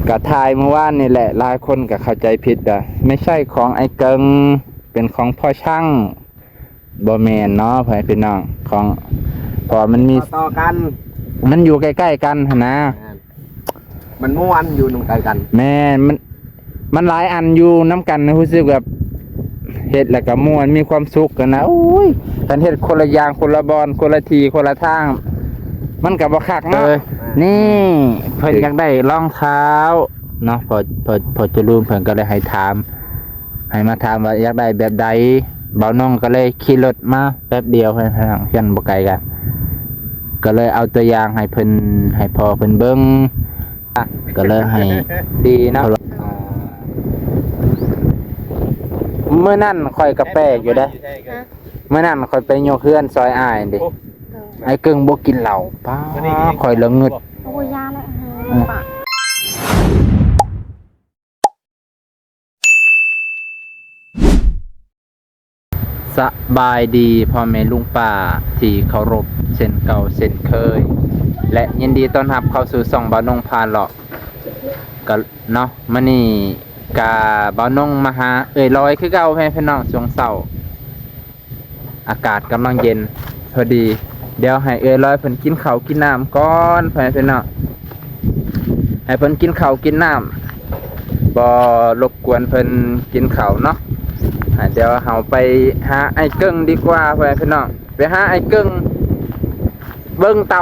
กะทายเมื่อวานนี่แหละหลายคนก็เข้าใจผิดอ่ะไม่ใช่ของไอ้เกิงเป็นของพ่อช่างบ่แม่นเนาะพ่อพี่น้องของเพอมันมีต่อกันมันอยู่ใกล้ๆกันหั่นนะมันม้วนอยู่ตรงใกล้กันแม่มันหลายอันอยู่น้ำกันรู้สึกแบบเฮ็ดแล้วก็ม่วนมีความสุขกันนะโอ้ยกันเฮ็ดคนละอย่างคนละบอนคนละทีคนละทางมันก็บ่คักเนาะนี่เพิ่นอยากได้รองเท้าเนาะพอจะรู้เพิ่นก็เลยให้ถามให้มาถามว่าอยากได้แบบใดเบาน้องก็เลยขี่รถมาแป๊บเดียวเพิ่นเพิ่นบ่ไกลกันก็เลยเอาตัวอย่างให้เพิ่นให้พอเพิ่นเบิ่งก็เลยให้ดีเนาะเมื่อนั่นค่อยกระแปกอยู่ได้เมื่อนั่นค่อยไปโยกเฮือนซอยอ้ายดิไอ้กึ่งบ่กินเหล้าป้าค่อยละงึดโอ้ยยาเลยปะสบายดีพ่อแม่ลุงป้าที่เคารพเช่นเก่าเช่นเคยและยินดีต้อนรับเข้าสู่ช่องบ่าวนงพาเลาะก็เนาะมื้อนี้กะบ่าวนงมาหาลอยคือเก่าพี่น้องช่วงเช้าอากาศกำลังเย็นพอดีเดี๋ยวให้ลอยเพิ่นกินข้าวกินน้ำก่อนพี่น้องให้เพิ่นกินข้าวกินน้ำบ่รบกวนเพิ่นกินข้าวเนาะเดี๋ยวเราไปหาไอ้เกิ้งดีกว่าพี่น้องไปหาไอ้เกิ้งเบิ้งเต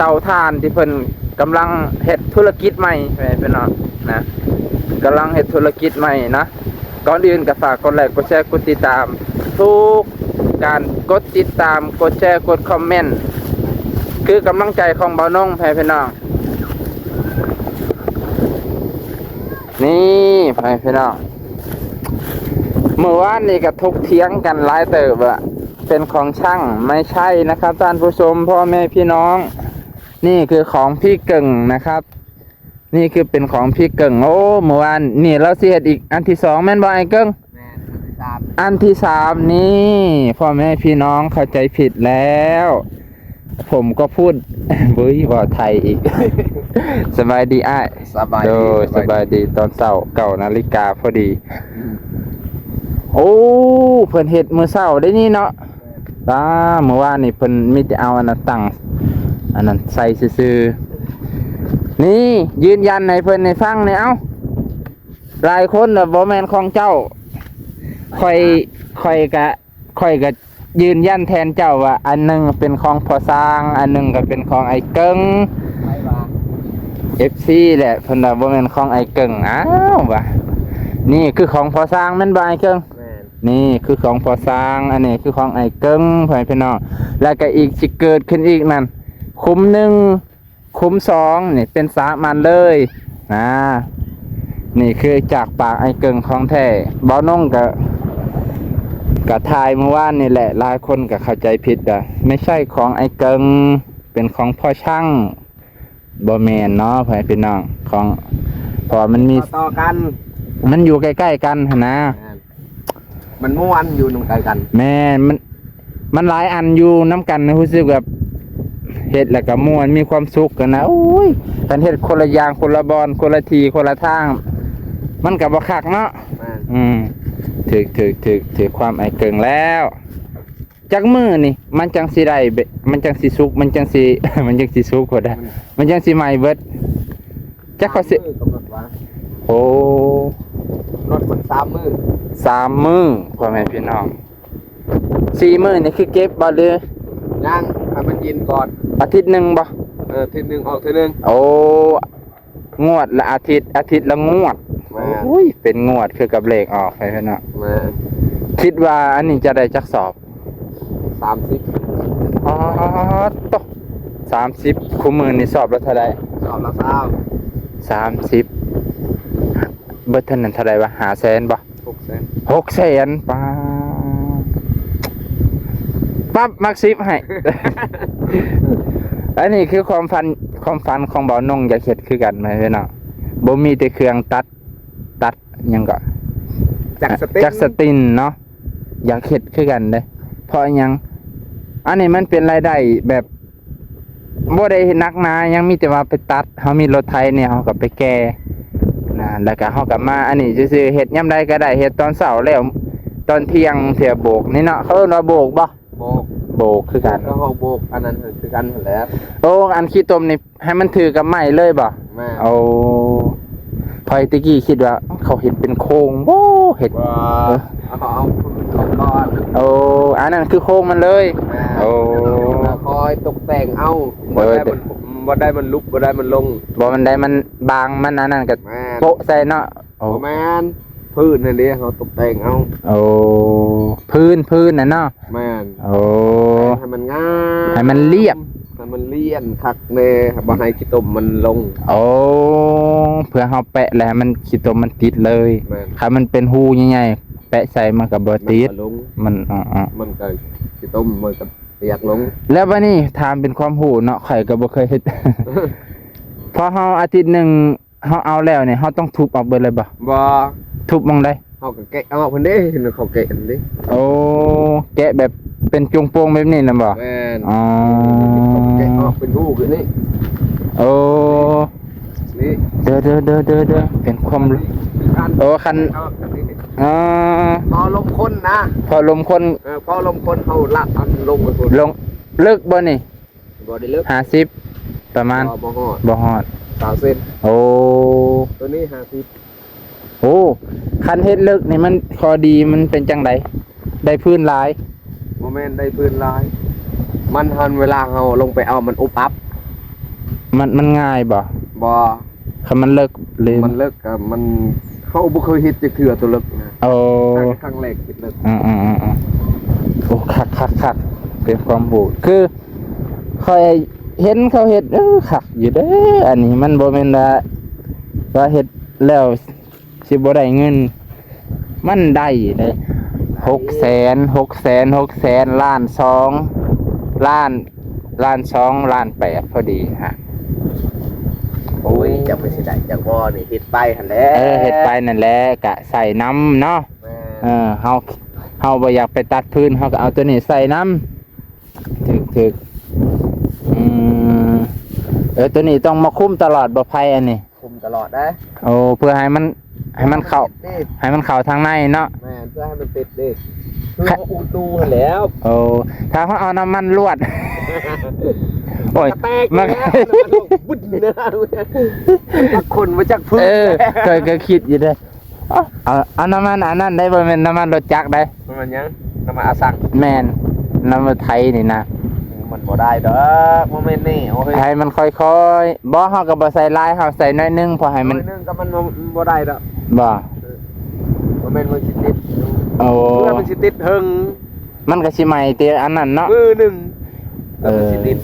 าถ่านที่เพิ่นกำลังเฮ็ดธุรกิจใหม่พี่น้องนะกำลังเฮ็ดธุรกิจใหม่นะก่อนอื่นก็ฝากกดไลค์กดแชร์กดติดตามทุกการกดติดตามกดแชร์กดคอมเมนต์คือกำลังใจของบ่าวนงพี่น้องนี่พี่น้องเมื่อวานนี้ก็ทุกเถียงกันหลายเติบอะเป็นของช่างไม่ใช่นะครับท่านผู้ชมพ่อแม่พี่น้องนี่คือของพี่เก่งนะครับนี่คือเป็นของพี่เก่งโอ้เมื่อวานนี่เราสิเฮ็ดอีกอันที่สองแม่นบ่ไอ้เก่งอันที่สามนี่พ่อแม่พี่น้องเข้าใจผิดแล้วผมก็พูดบุ้ยว่าไทยอีก สบายดีอ้ายสบายดีสบายดีตอนเช้า9 นาฬิกาพอดีโอ้เพิ่นเฮ็ดมื้อเช้าได้นี่เนาะเมื่อวานนี่เพิ่นมีแต่เอาอันนั้นตั้งอันนั้นใส่ซื่อๆนี่ยืนยันให้เพิ่นให้ฟังนี่เอ้าหลายคนน่ะบ่แม่นของเจ้าค่อยก็ยืนยันแทนเจ้าว่าอันนึงเป็นของพ่อสร้างอันนึงก็เป็นของไอ้เกิง FC แหละเพิ่นว่าบ่แม่นของไอ้เกิงอ้าวว่ะนี่คือของพ่อสร้างแม่นบ่ไอ้เกิงนี่คือของพอสร้างอันนี้คือของไอ้เกิ้งพี่น้องแล้วก็อีกสิเกิดขึ้นอีกนั่นคุ้มหนึ่งคุ้มสองนี่เป็นสามัญเลยนะนี่คือจากปากไอ้เกิ้งของแท้บ่าวนงกะทายเมื่อวานนี่แหละหลายคนก็เข้าใจผิดอ่ะไม่ใช่ของไอ้เกิ้งเป็นของพ่อช่างบ่แม่นเนาะพี่น้องของพอมันมีต่อกันมันอยู่ใกล้ๆกันหั่นนะมันม้วนอยู่ตรงใกล้กันแม่มันหลายอันอยู่น้ำกันรู้สึกแบบเฮ็ดแล้วก็ม่วนมีความสุขกันนะโอ้ยกันเฮ็ดคนละอย่างคนละบอนคนละทีคนละทางมันก็บ่คักเนาะถือความไอ้เกิงแล้วจักมือนี่มันจังสิได้มันจังสิสุกมันจังสิ มันจังสิสุกบ่ได้มันจังสิใหม่เบิดจักเขาสิโอ้รถคน3 มื้อ3 มื้อพ่อแม่พี่น้อง4 มื้อนี่คือเก็บบ่หรือยังให้มันเย็นก่อนอาทิตย์หนึ่งบ่อาทิตย์หนึ่งออกทีหนึ่งโอ้งวดละอาทิตย์ละงวดอุ้ยเป็นงวดคือกับเลขออกไปพี่น้องคิดว่าอันนี้จะได้จักสอบ30อ๋อตก30คู่มือนี่สอบแล้วเท่าใดสอบละ30เบิดเท่านั้นเท่าใดวะ500,000บ่600,000ปั๊บมัก10ให้ อันนี้คือความฝันของบ่าวนงอยากเฮ็ดคือกันแม่พี่น้องบ่มีแต่เครื่องตัดหยังก็จักสตินเนาะอยากเฮ็ดคือกันเด้เพราะหยังอันนี้มันเป็นรายได้แบบ บ่ได้นักหนายังมีแต่ว่าไปตัดเฮามีรถไถเนี่ยเฮาก็ไปแก่นะแล้วก็เฮาก็มาอันนี้ซื่อๆเฮ็ดยามใดก็ได้เฮ็ดตอนเช้าแล้วตอนเที่ยงเที่ยโบกนี่เนาะเขาเอิ้นว่าโบกบ่ โบก โบกคือกัน ก็ห้องโบกอันนั้นคือกันนั่นแหละ โอ้อันขี้ตมนี่ให้มันถือกับไม้เลยบ่ แม่ เอาพอยตะกี้คิดว่าเขาเห็นเป็นโครงโอ้เห็ด ว่าเอาก้อน โอ้อันนั้นคือโครงมันเลย แม่ โอ้ คอยตกแต่งเอาบ่ได้มันลุกบ่ได้มันลง บ่มันได้มันบางมันอันนั้นก็ แม่ โปะใส่เนาะโอ้ โอ้แม่นพื้นนั่นดิเขาตกแต่งเอา โอ้พื้นน่ะเนาะ แม่น โอ้ ให้มันง่าย ให้มันเรียบ ให้มันเลี่ยนคักแน่บ่ให้ขี้ตมมันลง โอ้เพื่อเฮาแปะแล้วให้มันขี้ตมมันติดเลย แม่น ถ้ามันเป็นหูใหญ่ๆแปะใส่มันก็บ่ติด มันก็ลง มันมันก็ขี้ตมมันก็เปียกลง แล้วบัดนี้ถามเป็นความรู้เนาะข่อยก็บ่เคยเฮ็ด พอเฮาอาทิตย์หนึงเฮาเอาแล้วเนี่ยเฮาต้องทุบออกเบิดเลยบ่ บ่ ทุบหมองใด เขาก็แกะเอาเพิ่นเด้เห็นเขาแกะอันนี้ โอ้แกะแบบเป็นจงโปงแบบนี้น่ะบ่ แม่น อ๋อ แกะออกเป็นรูคือนี่ โอ้ นี่ เด้อเป็นความรู้โอ้คันอ๋อ พอลมคนนะ พอลมคน พอลมคนเขาละอันลงไปคน ลงเลิกบ่นี่ บ่ได้เลิก 50ประมาณ บ่ฮอด บ่ฮอด 3เส้น โอ้ ตัวนี้50 โอ้คันเฮ็ดเลิกนี่มันข้อดีมันเป็นจังไดได้พื้นหลาย บ่แม่นได้พื้นลาย มันหันเวลาเฮาลงไปเอามันอุบอับ มันง่ายบ่ บ่ คันมันเลิกเลย มันเลิกกับมันเฮาบ่เคยเฮ็ดจักเทื่อตัวเลิกนะ โอ้ ครั้งแรกเฮ็ดเลิก โอ้คักเป็นความบูดคือคอยเห็นเขาเฮ็ดคักอยู่เด้ออันนี้มันบ่แม่นว่าเฮ็ดแล้วสิบ่ได้เงิน มันได้เด้600,000 ล้าน2ล้าน2ล้าน8พอดีฮะ โอ้ยจักไปสิได้จักบ่นี่เฮ็ดไปหั่นแหละ เฮ็ดไปนั่นแหละกะใส่น้ำเนาะ แม่ เฮาบ่อยากไปตัดพื้นเฮาก็เอาตัวนี้ใส่น้ำถึกตัวนี้ต้องมาคุ้มตลอดบ่ไผอันนี้ คุมตลอดได้ โอ้เพื่อให้มันเข้าทางในเนาะ แม่นเพื่อให้มันติดดิคือเขาอุดดูหั่นแล้ว โอ้ถ้าเขาเอาน้ำมันลวด โอ้ย แตกแล้วบุดนะคนมาจากพื้น เคยคิดอยู่เด้อเอาน้ำมันอันนั้นได้บ่แม่นน้ำมันรถจักรได้ มันยังน้ำมาอาสัง แม่นน้ำมันไทยนี่นะ มันบ่ได้ดอกโมเมนต์นี่โอ้ย ให้มันค่อยๆบ่เฮาก็บ่ใส่หลายเฮาใส่น้อยนึงพอให้มัน นึงก็มันบ่ได้ดอก บ่ โมเมนต์มันสิติด โอ้ เพื่อมันสิติดหึง มันก็สิใหม่ติอันนั้นเนาะ มือหนึ่งมันสิติด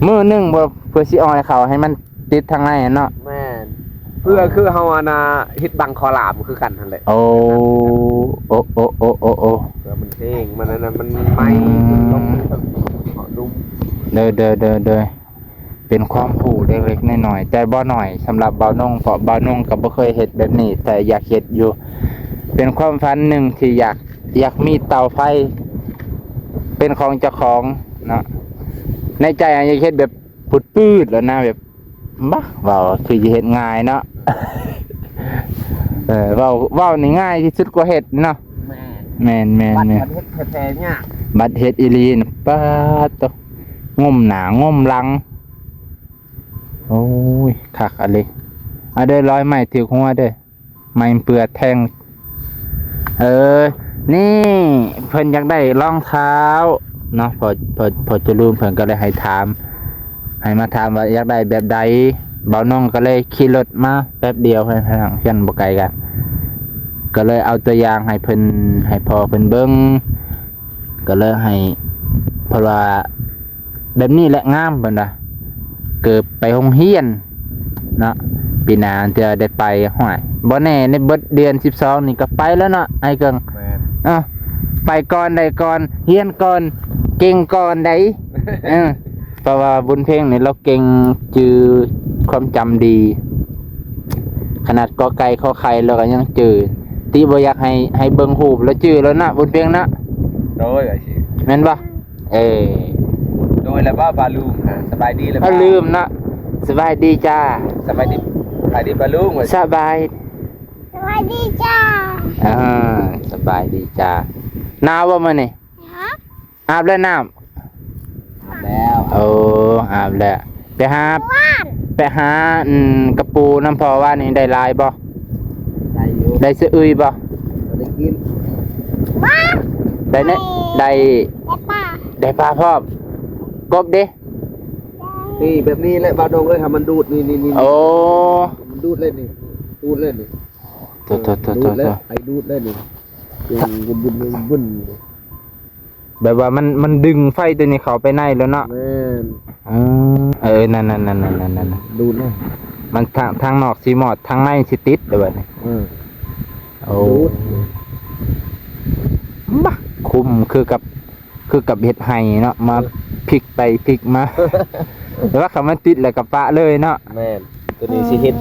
มื้อหนึงบ่เพื่อสิเอาให้เขาให้มันติดทางในเนาะ แม่นเพื่อคือเฮาอานาเฮ็ดบังคอลามคือกันนั่นแหละ โอ้โอ้เพื่อมันเท่งมันนั่นน่ะมันไหม้มันลงดู เด้อเป็นความรู้เล็กๆน้อยๆแต่บ่น้อยสำหรับบ่าวนงเพราะบ่าวนงก็บ่เคยเฮ็ดแบบนี้แต่อยากเฮ็ดอยู่ เป็นความฝันหนึ่งที่อยากมีเตาไฟ เป็นของเจ้าของเนาะในใจอยากเฮ็ดแบบปืดๆแล้วนะแบบบ้าเว้าคือสิเฮ็ดง่ายเนาะ เว้านี่ง่ายที่สุดกว่าเฮ็ดเนาะ แม่น แม่น บัดมันเฮ็ดแท้ๆเนี่ย บัดเฮ็ดอีหลีนป๊าดโตงมหน้างมหลังโอ้ยคักอะเลยเอาเด้อร้อยไม้ถือหัวเด้อไม้เปื้อแทงนี่เพิ่นอยากได้รองเท้าเนาะพอจะลืมเพิ่นก็เลยให้มาถามว่าอยากได้แบบใดเบาน้องก็เลยขี่รถมาแป๊บเดียวเพิ่นทางเพื่อนบ่ไกลกันก็เลยเอาตัวอย่างให้เพิ่นให้พอเพิ่นเบิ่งก็เลยให้เพราะว่าแบบนี้แหละงามเพิ่นว่าเกิดไปโรงเรียนเนาะปีหน้าจะได้ไปห้วยบ่แน่ในเบิดเดือน12นี่ก็ไปแล้วเนาะไอ้เกิง แม่น ไปก่อนใดก่อนเฮียนก่อนเก่งก่อนใด เพราะว่าบุญเพ่งนี่เราเก่งจือความจำดี ขนาดกอไก่ขอไข่เราก็ยังจือตีบ่อยากให้เบิ่งรูปแล้วจือแล้วนะบุญเพ่งนะ โดยไอ้สิ แม่นบ่เออ โด ดยแล้วว่าบาลูสบายดีแล้ว เขาลืมเนาะสบายดีจ้า สบายดีบาลู สบาย สวัสดีจ้า อ่าสบายดีจ้าหนาวบ่มื้อนี่ ฮะ อาบแล้วน้ แล้ว ำโอ้อาบแล้วไปหา ว่าน ไปหากระปูน้ำพอว่านี่ได้หลายบ่ ได้อยู่ ได้ซื้ออุ้ยบ่ ได้กิน ว่าน ได้เนี่ยได้ แต่ป่า ได้ปลาพร้อมกบเด้ นี่แบบนี้แหละบาดงเลยค่ะมันดูดนี่ โอ้ มันดูดเล่นนี่ดูดเล่นนี่ ตัว ดูดเล่นไอ้ดูดเล่นนี่บุญ แบบว่ามันดึงไฟตัวนี้เข้าไปในแล้วเนาะ แม่น นั่นดูดเลย มันทางนอกสิหมอดทางในสิติดเด้อบัดนี้โอ้ ดูด บ้าคุ้มคือกับเห็ดไห้เนาะมาพลิกไปพลิกมา แต่ว่าคำมันติดแล้วกับปะเลยเนาะ แม่นตัวนี้สิเฮ็ด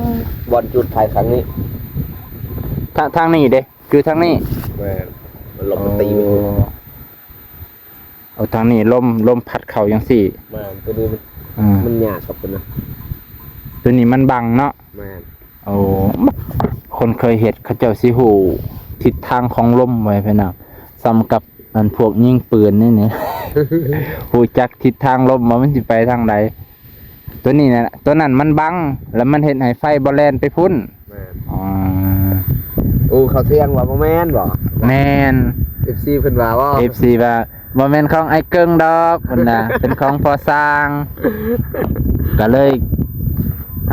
บอลจุดถ่ายครั้งนี้ ทางนี้เด้คือทางนี้ แม่นมันลงมาตีมัน เอาทางนี้ลมพัดเข่าอย่างสี่ แม่นตัวนี้มันยากกับคนนะ ตัวนี้มันบังเนาะ แม่น โอ้คนเคยเห็ดเขาเจ้าสิหูทิศทางของลมไว้พี่น้องซ้ำกับมันพวกยิงปืนนี่เนี่ย หูจักทิศทางลมว่ามันสิไปทางใดตัวนี้นะตัวนั้นมันบังแล้วมันเห็นให้ไฟบอลแลนไปพุ่น แม่น อ๋อ โอ้เขาเที่ยงว่าบ่แม่นบ่ แมน FC เพิ่นว่าว่า FC ว่าบ่แม่นของไอ้เกิงดอกพุ่นน่ะ เป็นของพอสร้าง ก็เลยเ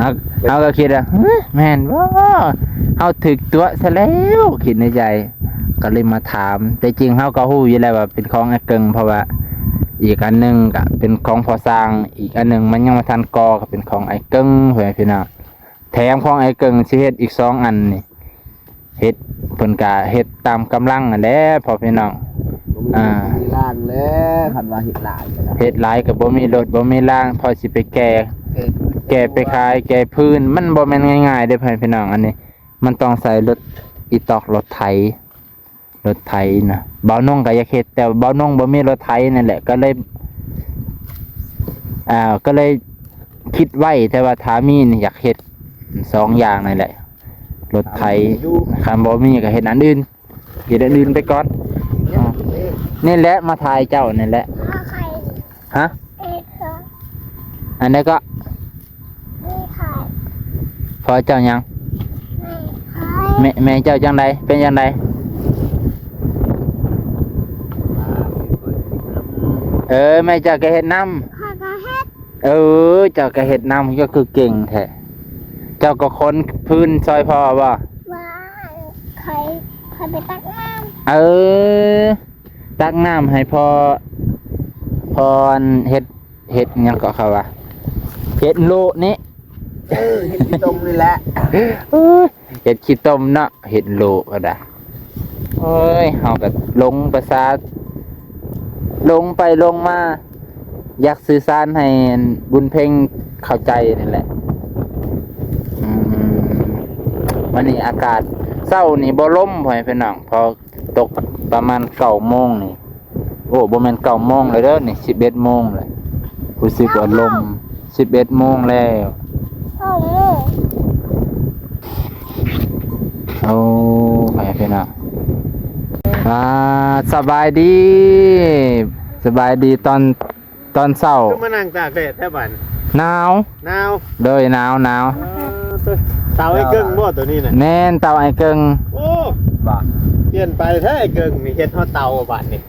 อาก็คิดว่าเฮ้ยแม่นบ่เฮาถึกตัวซะแล้วคิดในใจ ก็เลยมาถาม แต่จริงเฮาก็ฮู้อยู่แล้วว่าเป็นของไอ้เกิงเพราะว่า อีกอันหนึงก็เป็นของพอสร้าง อีกอันหนึงมันยังบ่ทันก่อก็เป็นของไอ้เกิงเพิ่นพี่น้องแถมของไอ้เกิงสิเฮ็ดอีก2อันนี่เฮ็ดเพิ่นก็เฮ็ดตามกำลังนั่นแหละพ่อพี่น้อง มีล่างแล้วคันว่าเฮ็ดหลาย เฮ็ดหลายก็บ่มีรถบ่มีรางพอสิไปแก่ไปขายแก่พื้นมันบ่แม่นง่ายๆเด้อพี่น้องอันนี้ มันต้องใส่รถอีตอกรถไถนะเบาน่งก็อยากเฮ็ดแต่เบาน่งบ่มีรถไถนั่นแหละก็เลยคิดไว้แต่ว่าถ้ามีนี่อยากเฮ็ด2อย่างนั่นแหละรถไถคันบ่มีก็เฮ็ดอันอื่นเฮ็ดอันอื่นไปก่อนนี่แหละมาถ่ายเจ้านี่แหละ ข้าใคร ฮะ เอ๊ะค่ะ อันนี้ก็ ไม่ใคร พอเจ้ายัง ไม่ใคร แม่เจ้าจังใดเป็นจังใดแม่เจ้าก็เฮ็ดน้ ข้าก็เฮ็ด ำเจ้าก็เฮ็ดน้ำก็คือเก่งแท้เจ้าก็ค้นพื้นซอยพ่อบ่ ว่าใครไปตักน้ ตักน้ำให้พอเฮ็ดหยังก็เขาว่าเฮ็ดโลนี่ เฮ็ดที่ตรงนี่แหละ เฮ็ดขี้ต้มเนาะเฮ็ดโลก็ได้เอ้ยเฮาก็ลงประสาทลงไปลงมาอยากสื่อสารให้บุญเพ่งเข้าใจนี่แหละวันนี้อากาศเช้านี่บ่ลมพ่อให้พี่น้องพอตกประมาณ9:00 นนี่โอ้บ่แม่น9:00 นเลยเด้อนี่11:00 นเลยรู้สึกว่าลม11:00 นแล้ว ำโอ้โห โอ้ไปพี่น้องสบายดีตอนเช้า คือมานั่งตากแดดแท้บัด หนาว หนาว เลยหนาว เตาไอ้เกิ้งบ่ตัวนี้น่ะ แน่นเตาไอ้เกิง โอ้บ่เปลี่ยนไปแท้ไอ้เกิ้งนี่เฮ็ดเฮาเตาบัดนี่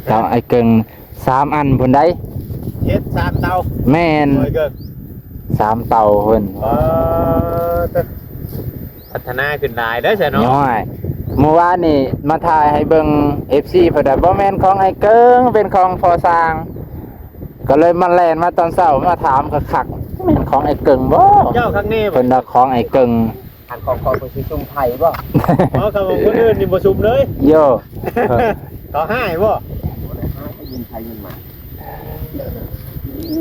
เตาไอ้เกิง3 อันพุ่นได้ เฮ็ด3เตา แม่น โอ้ยเกิ้ง 3 เตาเพิ่น พัฒนาขึ้นหลายเด้อใช่เนาะ น้อยเมื่อวานนี่มาถ่ายให้เบิ่ง FC เพิ่นว่าบ่แม่นของไอ้เกิงเป็นของพอสร้าง ก็เลยมาแล่นมาตอนเช้ามาถามคักๆแม่นของไอ้เกิงบ่ เจ้าข้างนี้บ่ เพิ่นว่าของไอ้เกิง ทางของประชุมไทยบ่อ๋อครับคนอื่นนี่บ่ชุมเลย โย เขาให้บ่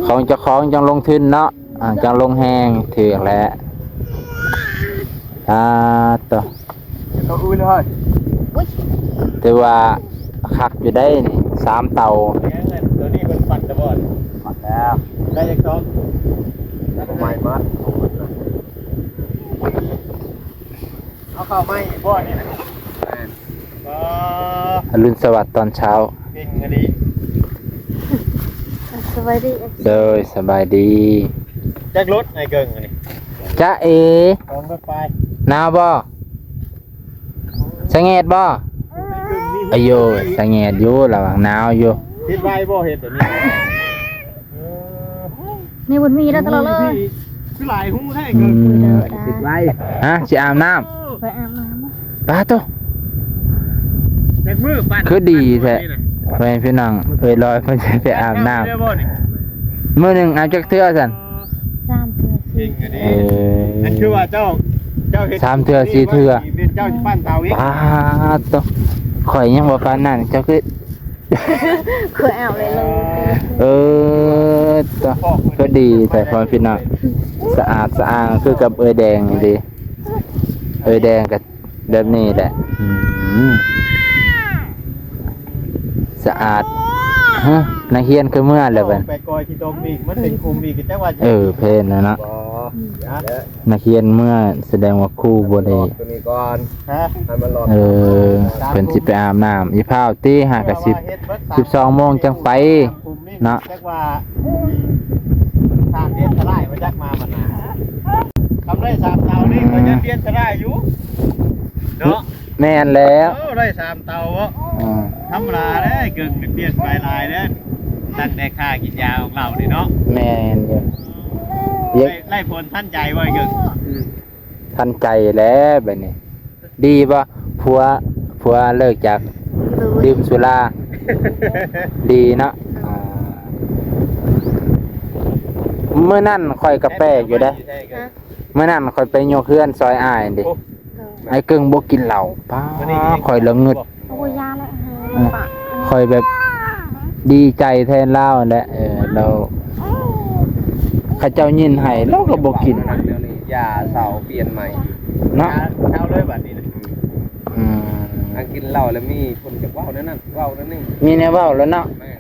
ของเจ้าของจังลงทุนเนาะจังลงแหงถือแล้วต่อ เขาอื่นเลย แต่ว่าคักอยู่ได้นี่3 เตา ตัวนี้มันปัดตะบอด อ แล้วได้ยังต้องใหม่มัดเอาเข้าไม้บ่อนี่นะก็ อรุณสวัสดิ์ตอนเช้า เก่งกันดี สวัสดี เด้อสบายดี จักรถไอ้เกิงอันนี้ จ๊ะเอ ของรถไฟ หนาวบ่สะแงดบ่อายุสะแงดอยู่ระหว่างหนาวอยู่ คิดไว้บ่เห็นตัวนี้ นี่บุญมีแล้วตลอดเลย คือหลายหูให้ อื เกิง ม คิดไว้ ฮะสิอาบน้ำ ไปอาบน้ำ ปาโต เด็กมือปั่น คือดีแท้ไปพี่น้องเอ้ยลอยเพิ่นสิไปอาบน้ำมื้อหนึงอาบจักเทื่อซั่น เก่งกันดี เออ นั่นคือว่าเจ้าเห็น สามเทื่อสี่เทื่อ เป็นเจ้าที่ปั้นเตาอีก ปาโตข่อยยังบ่ปานนั้นเจ้าคือ เคยอาบเลยเลย เออตัวก็ดีแต่พอพี่น้องสะอาดสะอ้างคือกับเอยแดงนี่ดีเอยแดงกับแบบนี้แหละสะอาดฮะนักเรียนคือเมื่อแล้วบัด ไปกอยที่ตมอีกมันเป็นคุมอีกจังว่า เพลนนะเนาะ บ่นะ นักเรียนเมื่อแสดงว่าครูบ่ได้ ตัวนี้ก่อนฮะให้มันรอ เพิ่นสิไปอาบน้ำอีพาวตี5กับ12 โมงจังไปเนาะ จักว่าทางเรียนทลายมาจักมามันน่ะทำได้3เตานี่ก็จะเรียนทลายอยู่เนาะ แม่นแล้ว ได้3เตาบ่ อ่า ธรรมดาเด้เกินเปลี่ยนไปลายเด้ตั้งแต่ค่ากินยาของเรานี่เนาะ แม่นอยู่ ไล่ผลท่านใจไว้เกิน ทันใจแล้วแบบนี้ ดีป่ะผัวเลิกจากดื่มสุราดีเนาะเมื่อนั่นคอยกระแปกอยู่ได้เมื่อนั่นคอยไปโยกเพื่อนซอยอ้ายดิไอ้กึ่งบ่กินเหล้าป้าคอยละงึด โอ้ยยาแล้วปะ คอยแบบดีใจแทนเล่าแหละเราข้าเจ้ายินให้เราก็บ่กิน เดี๋ยวนี้ยาเสาเปลี่ยนใหม่ เนาะ เช้าเลยบัดนี้นะ อืม อันกินเหล้าแล้วมีคนจะว่าวนั่นว่าวนั่นนี่ มีแนวเว้าแล้วเนาะ แม่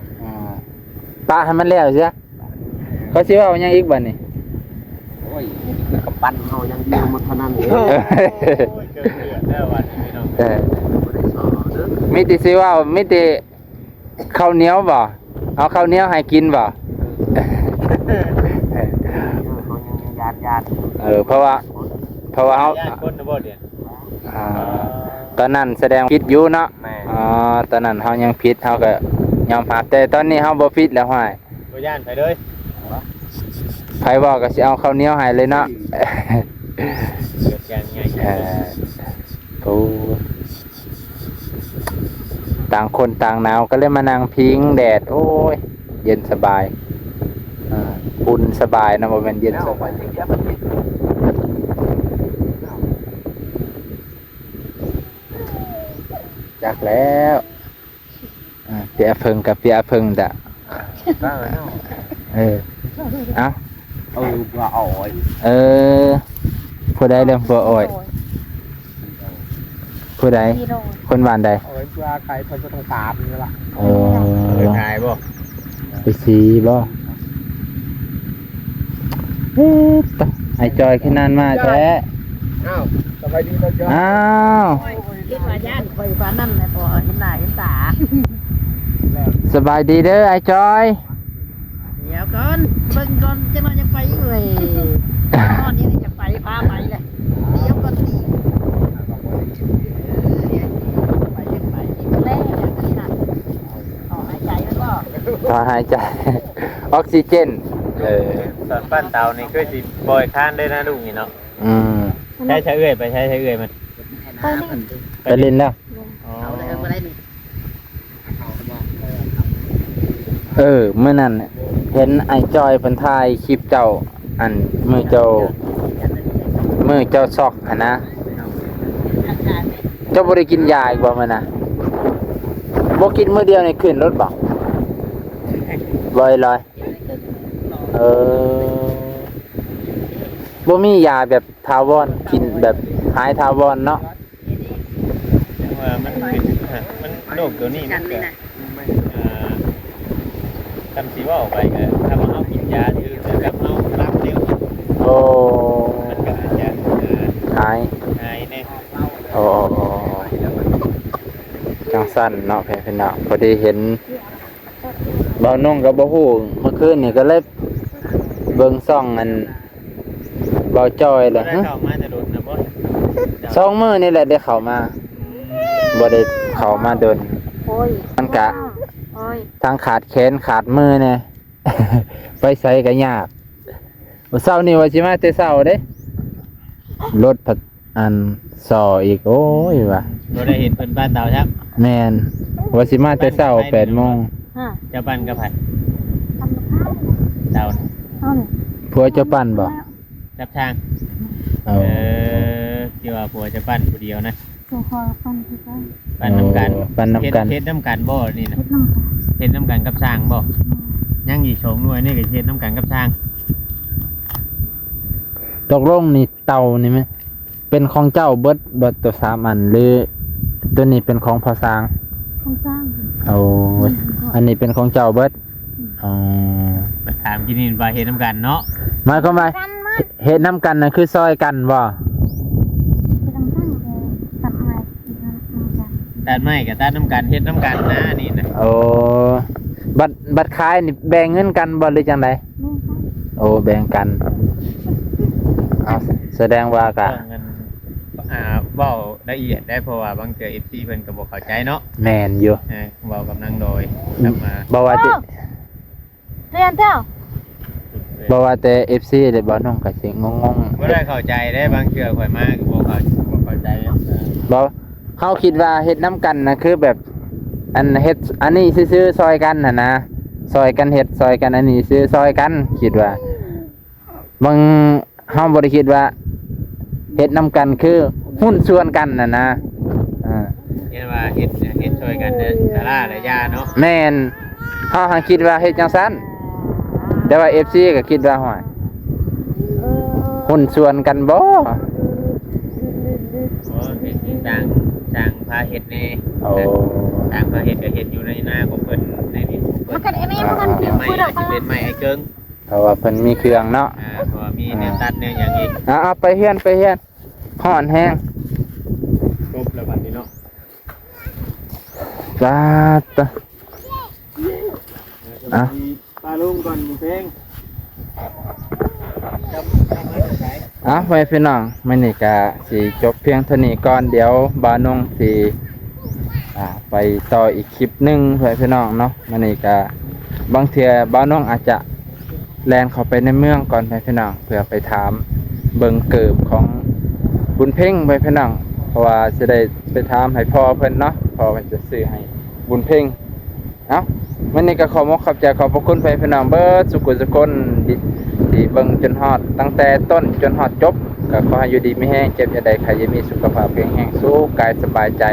ปะให้มันแล้วใช่เขาสิเว้าหยังอีกบัดนี้ โอ้ยกับปั้นเฮายังเดียวมันเท่านั้นเองโอ้ยเกินเดือดแล้ววันนี้พี่น้อง มีแต่สิเว้ามีแต่ข้าวเหนียวบ่เอาข้าวเหนียวให้กินบ่ เพราะว่าเฮา ญาติคนนะบ่เดี๋ยว ตอนนั้นแสดงผิดอยู่เนาะตอนนั้นเฮายังผิดเฮาก็ยอมรับแต่ตอนนี้เฮาบ่ผิดแล้วห้อย บ่ย่านไปเลย ไผบอกก็สิเอาข้าวเหนียวให้เลยเนาะ เกิดการไง โอ้ต่างคนต่างหนาวก็เลยมานั่งพิงแดดโอ้ยเย็นสบายอุ่นสบายนะบ่แม่นเย็นสบายจากแล้วเปียเพิงกับเปียเพิงจ้ะเอ้า ว่าอ่อย ผู้ใดเรื่องบ่อ้อยผู้ใดคนบ้านใด เอาไว้เพื่อใครเพิ่นก็ต้องตามนี่ล่ะ ไ ถ่ายบ่ ปสีบ่ตะไอจอยขึ้นนานมาแท้ อ้าวสบายดีตอนเช้า อ้าว คิดว่าย่านคอยฟ้านั่นแหละพอเห็นหน้าเห็นตา สบายดีเด้อไอจอย เดี๋ยวก่อนเบิ่งก่อนจะมาจะไปเลยตอนนี้จะไปพาไปเลยเดี๋ยวก่อนดีไปยังไปนี่แรกนี่นะต่อหายใจแล้วก็ ถอนหายใจ ออกซิเจน ตอนปั้นเตานี่คือสิบอยค้านได้นะลูกนี่เนาะ อืม ใช้เอื้อยไปใช้เอื้อยมัน ไปเล่นแล้ว เอาเลยมาได้นี่ เมื่อนั้นน่ะเห็นไอจอยเพิ่นถ่ายคลิปเจ้า อันมือเจ้าซอกหั่นนะ เจ้าบ่ได้กินยาอีกบ่มื้อน่ะบ่กินมื้อเดียวนี่ขึ้นรถบ่ลอยบ่มียาแบบถาวรกินแบบหายถาวรเนาะ ว่ามันโรคตัวนี้มันเกิดทำสีว่าออกไปก็ถ้ามัน เอากินยาถือกับเอารับเร็ว โอ้ มันก็อาจจะ หาย หายแน่ โอ้จังสั้นเนาะเพิ่นเนาะพอดีเห็นบ่าวนุ่งกับบ่ฮู้เมื่อคืนนี่ก็เลยเบิ่งซ่องอันบ่าวจ้อยแห ได้ ละฮะ เข้ามาจะโดนนะบ่ สองมื้อนี่แหละได้เข้ามาบ่ได้เข้ามาเดิน โอ้ย มันกะ โอ้ย ทางขาดแขนขาดมือเนี่ย ไปใส่ก็ยากวันเสาร์นี่ว่าสิมาแต่เช้าเด้รถผัดอันสออีกโอ้ยว่ะ บ่ได้เห็นเพิ่นบ้านเตาครับ แม่นว่าสิมาแต่เช้า8:00 น ฮะ เจ้าปั้นกับไผ ทำกับข้าว เตา เอาเลย ผัวเจ้าปั้นบ่ จับทาง เอา ที่ว่าผัวจะปั้นผู้เดียวนะ ตัวคอฟันที่บ้าน ปั้นน้ำกัน ปั้นน้ำกัน เฮ็ดน้ำกันบ่นี่นะ เฮ็ดน้ำค่ะเฮ็ดน้ำกันกับช่างบ่ยังอีกชงหน่วยนี่ก็เฮ็ดน้ำกันกับช่าง ตกลงนี่เต่านี่มั้ยเป็นของเจ้าเบิดตัว3อันหรือตัวนี้เป็นของพ่อสร้าง ของสร้าง เอาอันนี้เป็นของเจ้าเบิดอ๋อ มาถามกินนี่ว่าเฮ็ดน้ำกันเนาะ หมายความว่า กันมา เฮ็ดน้ำกันน่ะคือซอยกันบ่ ไปทำตั้งเลยตัดไม้น้ำกัน ตัดไม้กับตัดน้ำกันเฮ็ดน้ำกันนะนี่นะ โอ้บัตรขายนี่แบ่งเงินกันบ่หรือจังได แม่ค่ะ โอ้แบ่งกันเอาแสดงว่ากะ ต้องเงินเว้าละเอียดได้เพราะว่าบางเทื่อ FC เพิ่นก็บ่เข้าใจเนาะ แม่นอยู่ เว้ากับนางโดยกลับมา บ่ว่าแต่ เรียนเจ้า บ่ว่าแต่ FC เลยบ่น้องก็สิงง บ่ได้เข้าใจได้บางเทื่อข่อยมาก็บ่เข้าใจ ๆบ่เขาคิดว่าเฮ็ดน้ำกันนะคือแบบอันเฮ็ดอันนี้ซื้อๆซอยกันน่ะนะซอยกันเฮ็ดซอยกันอันนี้ซื้อซอยกันคิดว่าบางเฮาบ่ได้คิดว่าเฮ็ดน้ำกันคือหุ้นส่วนกันน่ะนะอ่า เห็นว่าเฮ็ดช่วยกันเด้อสาราและยาเนาะ แม่นเฮาหันคิดว่าเฮ็ดจังซั่นแต่ว่า FC ก็คิดว่าห้อยหุ้นส่วนกันบ่ โอ้เฮ็ดสร้างพาเฮ็ดนี่ โอ้ สร้างพาเฮ็ดก็เฮ็ดอยู่ในหน้าของเพิ่นในนี่ของเพิ่ มัน นกันไอ้นี่มันกัน เป็นไม้อาจจะเป็นไม้ไอ้เกิง เพราะว่าเพิ่นมีเครื่องเนาะ เพราะว่ามีแนวตัดแนวอย่างอีก เอาไปเฮียนฮ้อนแฮง ครบแล้วบัดนี้เนาะ จ้าตะ ปลาลุงก่อนเพลง ไว้พี่น้องมื้อนี้ก็สิจบเพียงเท่านี้ก่อนเดี๋ยวบ่าวนงสิไปต่ออีกคลิปหนึงไว้พี่น้องเนาะมื้อนี้ก็บางเทื่อบ่าวนงอาจจะแล่นเข้าไปในเมืองก่อนไว้พี่น้องเพื่อไปถามเบิ่งเกิบของบุญเพ่งไว้พี่น้องเพราะว่าสิได้ไปถามให้พ่อเพิ่นเนาะพ่อเพิ่นจะซื้อให้บุญเพ่งวันนี้ก็ขอบใจขอบพระคุณไปพี่น้องเบิดสุขุสุคนที่เบิ่งจนฮอดตั้งแต่ต้นจนฮอดจบก็ขอให้อยู่ดีมีแรงเจ็บอย่าใดใครจะมีสุขภาพแข็งแรงสู้กายสบายใจ